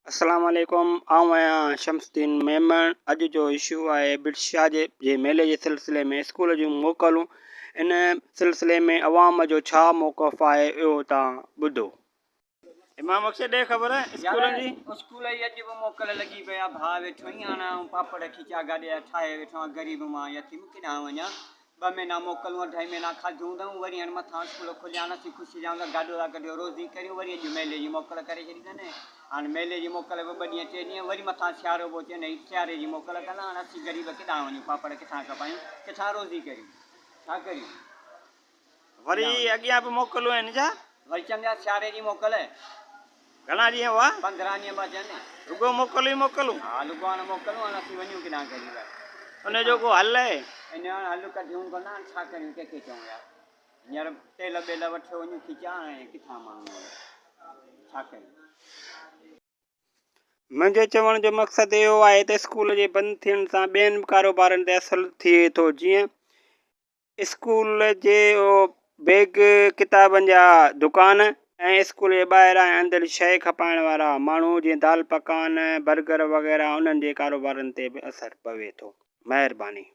अस्सलाम वालेकुम। आऊं आहियां शमसुद्दीन मेमन। अॼु जो इशू आहे बिरशाह जे मेले जे सिलसिले में स्कूल जूं मोकलूं। इन सिलसिले में अवाम जो छा मौक़िफ़ आहे इहो तव्हां ॿुधो। इमाम अक्सर ॾे ख़बर स्कूल जी अॼु बि मोकल लॻी पिया। भाउ वेठो ई हाणे पापड़ खीचा गाॾे ठाहे वेठो आहे। ग़रीब मां यतीम किॾां वञा। 2 महीना मोकलूं 2.5 महीना खाधूं अथऊं। वरी हाणे मथां स्कूल खुलिया न ख़ुशी जाम गाॾो था कढियो रोज़ी करियूं। वरी अॼु मेले जी मोकल करे छॾी अथनि। हाणे मेले जी मोकल बि 2 ॾींहं 3 ॾींहं वरी मथां सियारो पोइ चवनि सियारे जी मोकल कंदा। हाणे असीं ग़रीब किथां वञूं। पापड़ किथां कपायूं, किथां रोज़ी करियूं, छा करियूं। वरी अॻियां बि मोकलूं आहिनि छा? वरी चवंदा सियारे जी मोकल घणा ॾींहं हुआ? 15 ॾींहं पिया चवनि। रुॻो मोकलूं ई मोकलूं? हा रुॻो हाणे मोकलूं। हाणे असीं वञूं किथां ग़रीब। उनजो को हल आहे? इन हाणे हल कढूं कोन। हाणे छा करियूं, कंहिंखे चऊं यार। हींअर तेल बेल वठी वञूं खीचा। हाणे किथां माण्हू छा कयूं। मुंहिंजे चवण जो मक़सदु इहो आहे त स्कूल जे बंदि थियण सां ॿियनि कारोबारनि ते असरु थिए थो। जीअं स्कूल जे बैग किताबनि जा दुकान ऐं स्कूल जे ॿाहिरां ऐं अंदरि शइ खपाइण वारा माण्हू जीअं दाल पकवान बर्गर वग़ैरह उन्हनि जे कारोबारनि ते बि असरु पवे थो। महिरबानी।